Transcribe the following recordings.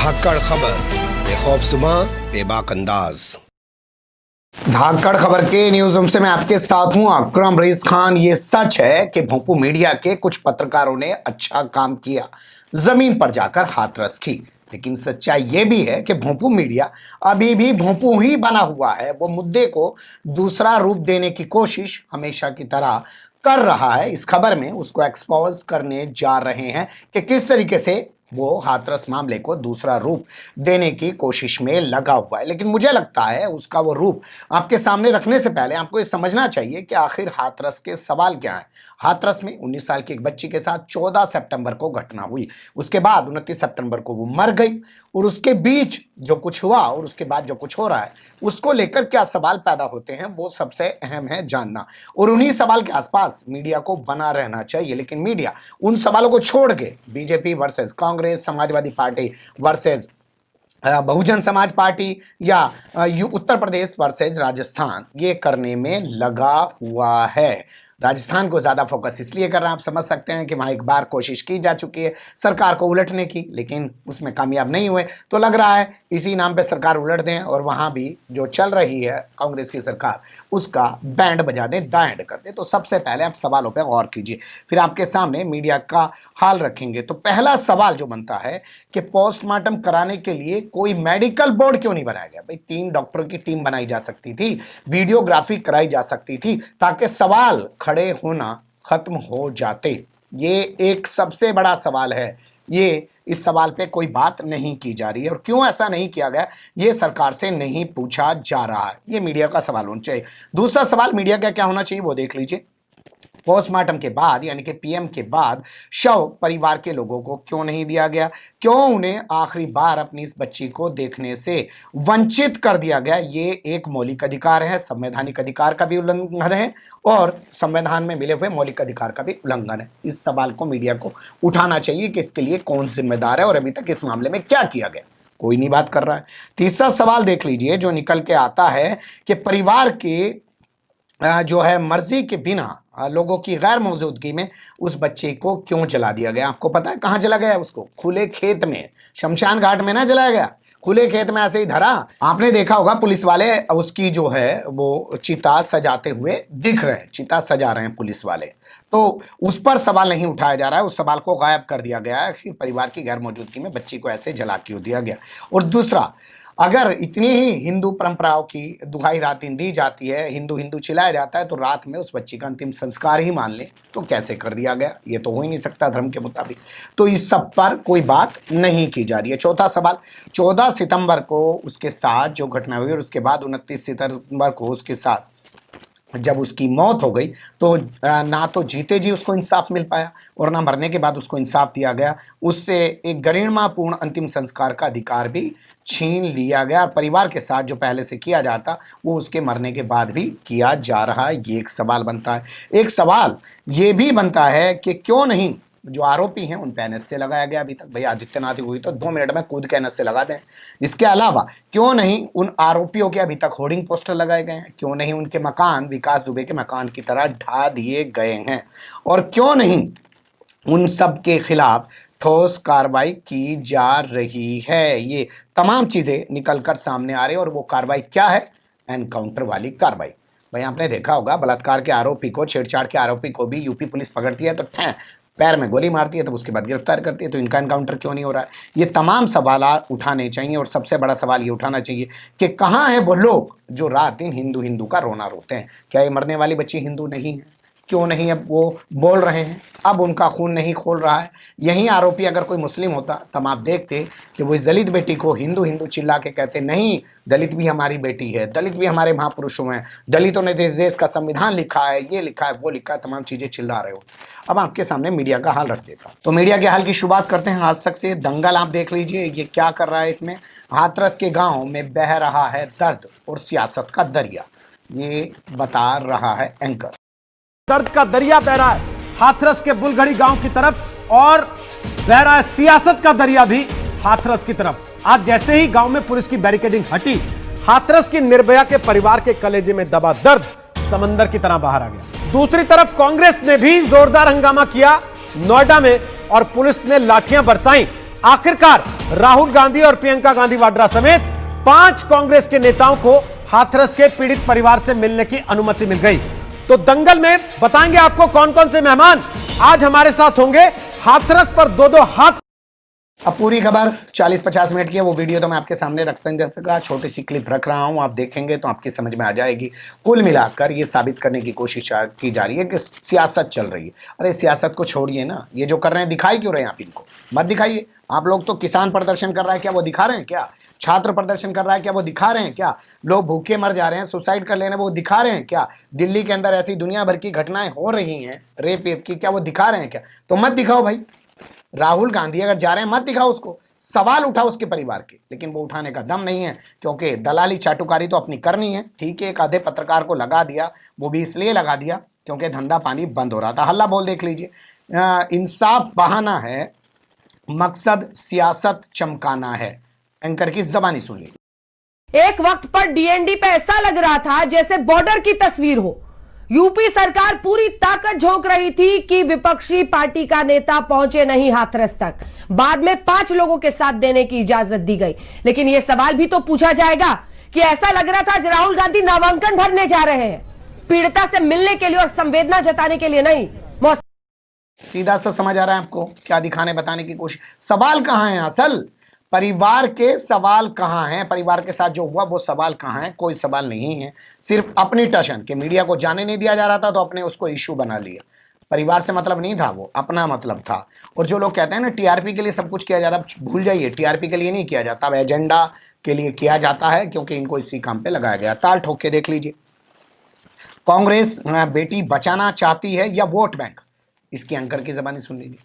धाकड़ खबर बेखौफसुमा बेबाक अंदाज। धाकड़ खबर के न्यूज रूम से मैं आपके साथ हूं अकरम रईस खान। ये सच है कि भोंपू मीडिया के कुछ पत्रकारों ने अच्छा काम किया, जमीन पर जाकर हाथरस की, लेकिन सच्चाई ये भी है कि भोंपू मीडिया अभी भी भोंपू ही बना हुआ है। वो मुद्दे को दूसरा रूप देने की कोशिश हमेशा की तरह कर रहा है। इस खबर में उसको एक्सपोज करने जा रहे हैं कि किस तरीके से वो हाथरस मामले को दूसरा रूप देने की कोशिश में लगा हुआ है। लेकिन मुझे लगता है उसका वो रूप आपके सामने रखने से पहले आपको ये समझना चाहिए कि आखिर हाथरस के सवाल क्या है। हाथरस में 19 साल की एक बच्ची के साथ 14 सितंबर को घटना हुई, उसके बाद 29 सितंबर को वो मर गई, और उसके बीच जो कुछ हुआ और उसके बाद जो कुछ हो रहा है उसको लेकर क्या सवाल पैदा होते हैं वो सबसे अहम है जानना, और उन्हीं सवाल के आसपास मीडिया को बना रहना चाहिए। लेकिन मीडिया उन सवालों को छोड़ के BJP versus Congress, Samajwadi Party versus Bahujan Samaj Party या उत्तर प्रदेश वर्सेज राजस्थान ये करने में लगा हुआ है। राजस्थान को ज़्यादा फोकस इसलिए कर रहे हैं, आप समझ सकते हैं कि वहाँ एक बार कोशिश की जा चुकी है सरकार को उलटने की, लेकिन उसमें कामयाब नहीं हुए, तो लग रहा है इसी नाम पे सरकार उलट दें और वहाँ भी जो चल रही है कांग्रेस की सरकार उसका बैंड बजा दें, दाएं कर दें। तो सबसे पहले आप सवालों पर गौर कीजिए, फिर आपके सामने मीडिया का हाल रखेंगे। तो पहला सवाल जो बनता है कि पोस्टमार्टम कराने के लिए कोई मेडिकल बोर्ड क्यों नहीं बनाया गया? भाई 3 डॉक्टरों की टीम बनाई जा सकती थी, वीडियोग्राफी कराई जा सकती थी, ताकि सवाल खड़े होना खत्म हो जाते। ये एक सबसे बड़ा सवाल है, ये इस सवाल पे कोई बात नहीं की जा रही है, और क्यों ऐसा नहीं किया गया ये सरकार से नहीं पूछा जा रहा है। ये मीडिया का सवाल होना चाहिए। दूसरा सवाल मीडिया का क्या होना चाहिए वो देख लीजिए। पोस्टमार्टम के बाद यानी कि पीएम के बाद शव परिवार के लोगों को क्यों नहीं दिया गया? क्यों उन्हें आखिरी बार अपनी इस बच्ची को देखने से वंचित कर दिया गया? ये एक मौलिक अधिकार है, संवैधानिक अधिकार का भी उल्लंघन है और संविधान में मिले हुए मौलिक अधिकार का भी उल्लंघन है। इस सवाल को मीडिया को उठाना चाहिए कि इसके लिए कौन जिम्मेदार है और अभी तक इस मामले में क्या किया गया, कोई नहीं बात कर रहा है। तीसरा सवाल देख लीजिए जो निकल के आता है कि परिवार के जो है मर्जी के बिना लोगों की गैर मौजूदगी में उस बच्चे को क्यों जला दिया गया? आपको पता है कहाँ जला गया उसको? खुले खेत में, शमशान घाट में ना जलाया गया, खुले खेत में ऐसे ही धरा। आपने देखा होगा पुलिस वाले उसकी जो है वो चिता सजाते हुए दिख रहे हैं, चिता सजा रहे हैं पुलिस वाले, तो उस पर सवाल नहीं उठाया जा रहा है। उस सवाल को गायब कर दिया गया है कि परिवार की गैर मौजूदगी में बच्ची को ऐसे जला क्यों दिया गया। और दूसरा, अगर इतनी ही हिंदू परंपराओं की दुहाई रात दिन दी जाती है, हिंदू हिंदू चिल्लाया जाता है, तो रात में उस बच्ची का अंतिम संस्कार ही मान ले तो कैसे कर दिया गया? ये तो हो ही नहीं सकता धर्म के मुताबिक। तो इस सब पर कोई बात नहीं की जा रही है। चौथा सवाल, 14 सितंबर को उसके साथ जो घटना हुई और उसके बाद 29 सितंबर को उसके साथ जब उसकी मौत हो गई तो ना तो जीते जी उसको इंसाफ मिल पाया और ना मरने के बाद उसको इंसाफ दिया गया। उससे एक गरिमापूर्ण अंतिम संस्कार का अधिकार भी छीन लिया गया। परिवार के साथ जो पहले से किया जाता वो उसके मरने के बाद भी किया जा रहा है। ये एक सवाल बनता है। एक सवाल ये भी बनता है कि क्यों नहीं जो आरोपी हैं उन पे एनएसए लगाया गया अभी तक? भाई आदित्यनाथ हुई तो 2 मिनट में कूद के एनएसए लगा दें। इसके अलावा क्यों नहीं उन आरोपियों के अभी तक होर्डिंग पोस्टर लगाए गए हैं? क्यों नहीं उनके मकान विकास दुबे के मकान की तरह ढा दिए गए हैं? और क्यों नहीं उन सब के खिलाफ ठोस कार्रवाई की जा रही है? ये तमाम चीज़ें निकल कर सामने आ रही है। और वो कार्रवाई क्या है? एनकाउंटर वाली कार्रवाई। भाई आपने देखा होगा बलात्कार के आरोपी को, छेड़छाड़ के आरोपी को भी यूपी पुलिस पकड़ती है तो पैर में गोली मारती है, तब उसके बाद गिरफ्तार करती है। तो इनका एनकाउंटर क्यों नहीं हो रहा है? ये तमाम सवाल उठाने चाहिए। और सबसे बड़ा सवाल ये उठाना चाहिए कि कहाँ हैं वो लोग जो रात दिन हिंदू हिंदू का रोना रोते हैं? क्या ये मरने वाली बच्ची हिंदू नहीं है? क्यों नहीं अब वो बोल रहे हैं? अब उनका खून नहीं खोल रहा है? यही आरोपी अगर कोई मुस्लिम होता तब आप देखते कि वो इस दलित बेटी को हिंदू हिंदू चिल्ला के कहते नहीं, दलित भी हमारी बेटी है, दलित भी हमारे महापुरुषों हैं, दलितों ने देश का संविधान लिखा है, ये लिखा है, वो लिखा है, तमाम चीज़ें चिल्ला रहे हो। अब आपके सामने मीडिया का हाल रख देता हूं। तो मीडिया के हाल की शुरुआत करते हैं आज तक से। दंगल आप देख लीजिए ये क्या कर रहा है इसमें। हाथरस के गाँव में बह रहा है दर्द और सियासत का दरिया, ये बता रहा है एंकर। दर्द का दरिया बह रहा है हाथरस के बुलगढ़ी गांव की तरफ और बह रहा है सियासत का दरिया भी हाथरस की तरफ। आज जैसे ही गांव में पुलिस की बैरिकेडिंग हटी, हाथरस की निर्भया के परिवार के कलेजे में दबा दर्द समंदर की तरह बाहर आ गया। दूसरी तरफ कांग्रेस ने भी जोरदार हंगामा किया नोएडा में और पुलिस ने लाठियां बरसाई। आखिरकार राहुल गांधी और प्रियंका गांधी वाड्रा समेत 5 कांग्रेस के नेताओं को हाथरस के पीड़ित परिवार से मिलने की अनुमति मिल गई। तो दंगल में बताएंगे आपको कौन कौन से मेहमान आज हमारे साथ होंगे हाथरस पर दो हाथ। अब पूरी खबर 40-50 मिनट की है, वो वीडियो तो मैं आपके सामने रख सका, छोटी सी क्लिप रख रहा हूं, आप देखेंगे तो आपकी समझ में आ जाएगी। कुल मिलाकर ये साबित करने की कोशिश की जा रही है कि सियासत चल रही है। अरे सियासत को छोड़िए ना, ये जो कर रहे हैं दिखाई क्यों रहे हैं आप इनको? मत दिखाइए। आप लोग तो किसान प्रदर्शन कर रहा है क्या वो दिखा रहे हैं क्या? छात्र प्रदर्शन कर रहा है क्या वो दिखा रहे हैं क्या? लोग भूखे मर जा रहे हैं, सुसाइड कर ले रहे हैं वो दिखा रहे हैं क्या? दिल्ली के अंदर ऐसी दुनिया भर की घटनाएं हो रही हैं रेप की, क्या वो दिखा रहे हैं क्या? तो मत दिखाओ भाई। राहुल गांधी अगर जा रहे हैं मत दिखाओ उसको, सवाल उठाओ उसके परिवार के, लेकिन वो उठाने का दम नहीं है क्योंकि दलाली चाटुकारी तो अपनी करनी है। ठीक है, एक आधे पत्रकार को लगा दिया, वो भी इसलिए लगा दिया क्योंकि धंधा पानी बंद हो रहा था। हल्ला बोल देख लीजिए, इंसाफ बहाना है, मकसद सियासत चमकाना है। एंकर की जबानी सुन लीजिए। एक वक्त पर डीएनडी पे ऐसा लग रहा था जैसे बॉर्डर की तस्वीर हो। यूपी सरकार पूरी ताकत झोंक रही थी कि विपक्षी पार्टी का नेता पहुंचे नहीं हाथरस तक। बाद में 5 लोगों के साथ देने की इजाजत दी गई, लेकिन यह सवाल भी तो पूछा जाएगा कि ऐसा लग रहा था राहुल गांधी नामांकन भरने जा रहे हैं, पीड़िता से मिलने के लिए और संवेदना जताने के लिए नहीं। सीधा सा समझ आ रहा है आपको क्या दिखाने बताने की कोशिश? सवाल कहां है? असल परिवार के सवाल कहां हैं? परिवार के साथ जो हुआ वो सवाल कहां है? कोई सवाल नहीं है, सिर्फ अपनी टशन के मीडिया को जाने नहीं दिया जा रहा था तो अपने उसको इश्यू बना लिया। परिवार से मतलब नहीं था, वो अपना मतलब था। और जो लोग कहते हैं ना टीआरपी के लिए सब कुछ किया जा रहा है, भूल जाइए, टीआरपी के लिए नहीं किया जाता, अब एजेंडा के लिए किया जाता है क्योंकि इनको इसी काम पे लगाया गया। ताल ठोक के देख लीजिए, कांग्रेस बेटी बचाना चाहती है या वोट बैंक? इसकी एंकर की जबानी सुन लीजिए।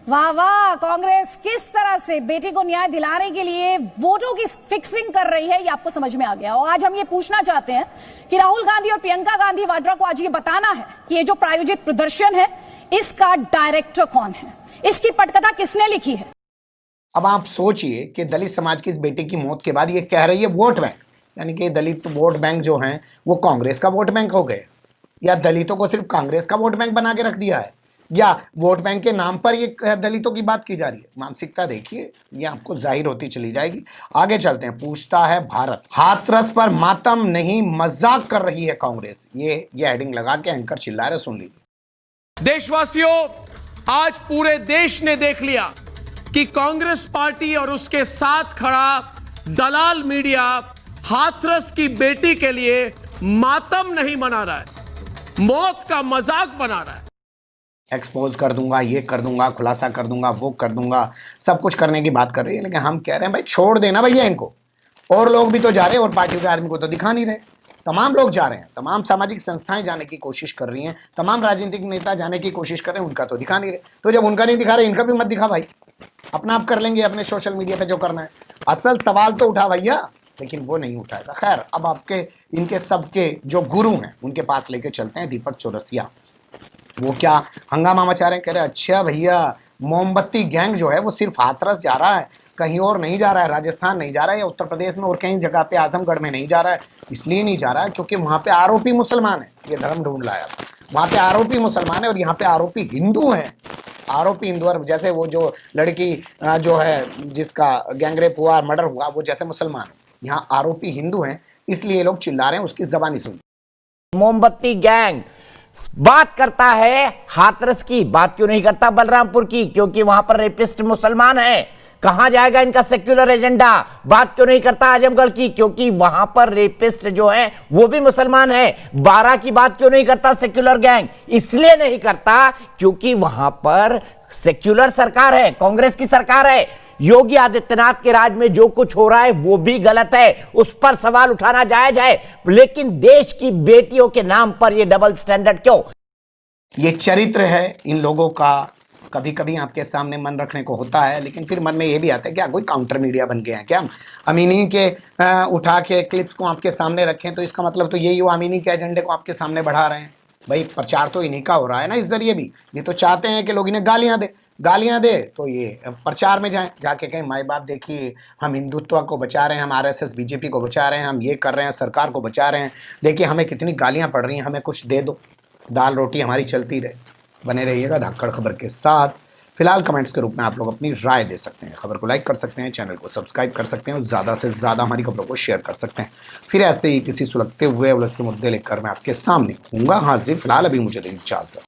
वाह वाह, कांग्रेस किस तरह से बेटी को न्याय दिलाने के लिए वोटों की फिक्सिंग कर रही है ये आपको समझ में आ गया। और आज हम ये पूछना चाहते हैं कि राहुल गांधी और प्रियंका गांधी वाड्रा को आज ये बताना है कि ये जो प्रायोजित प्रदर्शन है इसका डायरेक्टर कौन है, इसकी पटकथा किसने लिखी है। अब आप सोचिए कि दलित समाज की इस बेटी की मौत के बाद ये कह रही है वोट बैंक, यानी कि दलित वोट बैंक जो हैं वो कांग्रेस का वोट बैंक हो गए, या दलितों को सिर्फ कांग्रेस का वोट बैंक बना के रख दिया है, या वोट बैंक के नाम पर ये दलितों की बात की जा रही है। मानसिकता देखिए, ये आपको जाहिर होती चली जाएगी। आगे चलते हैं। पूछता है भारत, हाथरस पर मातम नहीं मजाक कर रही है कांग्रेस। ये हेडिंग लगा के एंकर चिल्ला रहे, सुन लीजिए। देशवासियों, आज पूरे देश ने देख लिया कि कांग्रेस पार्टी और उसके साथ खड़ा दलाल मीडिया हाथरस की बेटी के लिए मातम नहीं मना रहा है, मौत का मजाक बना रहा है। एक्सपोज कर दूंगा, ये कर दूंगा, खुलासा कर दूंगा, वो कर दूंगा, सब कुछ करने की बात कर रही है। लेकिन हम कह रहे हैं भाई छोड़ देना भैया इनको। और लोग भी तो जा रहे हैं, और पार्टी के आदमी को तो दिखा नहीं रहे। तमाम लोग जा रहे हैं, तमाम सामाजिक संस्थाएं जाने की कोशिश कर रही हैं, तमाम राजनीतिक नेता जाने की कोशिश कर रहे हैं, उनका तो दिखा नहीं रहे। तो जब उनका नहीं दिखा रहे, इनका भी मत दिखा भाई, अपना आप कर लेंगे अपने सोशल मीडिया पे जो करना है। असल सवाल तो उठा भैया, लेकिन वो नहीं उठाएगा। खैर, अब आपके इनके सबके जो गुरु हैं उनके पास लेके चलते हैं। दीपक चौरसिया, वो क्या हंगामा मचा रहे हैं, कह रहे अच्छा भैया मोमबत्ती गैंग जो है वो सिर्फ हाथरस जा रहा है, कहीं और नहीं जा रहा है, राजस्थान नहीं जा रहा है, या उत्तर प्रदेश में और कहीं जगह पे आजमगढ़ में नहीं जा रहा है। इसलिए नहीं जा रहा है क्योंकि वहां पे आरोपी मुसलमान है। ये धर्म ढूंढ लाया था, वहां पे आरोपी मुसलमान है और यहाँ पे आरोपी हिंदू हैं। आरोपी हिंदू, और जैसे वो जो लड़की जो है जिसका गैंगरेप हुआ, मर्डर हुआ, वो जैसे मुसलमान है, यहाँ आरोपी हिंदू हैं, इसलिए लोग चिल्ला रहे हैं। उसकी जबानी सुन। मोमबत्ती गैंग बात करता है हाथरस की, बात क्यों नहीं करता बलरामपुर की? क्योंकि वहां पर रेपिस्ट मुसलमान है। कहां जाएगा इनका सेक्युलर एजेंडा? बात क्यों नहीं करता आजमगढ़ की? क्योंकि वहां पर रेपिस्ट जो है वो भी मुसलमान है। 12 की बात क्यों नहीं करता सेक्युलर गैंग? इसलिए नहीं करता क्योंकि वहां पर सेक्युलर सरकार है, कांग्रेस की सरकार है। योगी आदित्यनाथ के राज में जो कुछ हो रहा है वो भी गलत है, उस पर सवाल उठाना जायज है, लेकिन देश की बेटियों के नाम पर ये डबल स्टैंडर्ड क्यों? ये चरित्र है इन लोगों का। कभी कभी आपके सामने मन रखने को होता है, लेकिन फिर मन में ये भी आता है क्या कोई काउंटर मीडिया बन गए हैं क्या हम इन्हीं के उठा के क्लिप्स को आपके सामने रखें तो इसका मतलब तो यही हुआ, हम इन्हीं के एजेंडे को आपके सामने बढ़ा रहे हैं। भाई प्रचार तो इन्हीं का हो रहा है ना, इस जरिए भी। ये तो चाहते हैं कि लोग इन्हें गालियां दे तो ये प्रचार में जाएं, जाके कहें माई बाप देखिए हम हिंदुत्व को बचा रहे हैं, हम आरएसएस बीजेपी को बचा रहे हैं, हम ये कर रहे हैं, सरकार को बचा रहे हैं, देखिए हमें कितनी गालियां पड़ रही हैं, हमें कुछ दे दो, दाल रोटी हमारी चलती रहे। बने रहिएगा धाकड़ खबर के साथ। फिलहाल कमेंट्स के रूप में आप लोग अपनी राय दे सकते हैं, खबर को लाइक कर सकते हैं, चैनल को सब्सक्राइब कर सकते हैं और ज़्यादा से ज़्यादा हमारी खबरों को शेयर कर सकते हैं। फिर ऐसे ही किसी सुलगते हुए उलझते मुद्दे लेकर मैं आपके सामने हूँगा हाजिर। फिलहाल अभी मुझे दें इजाज़त।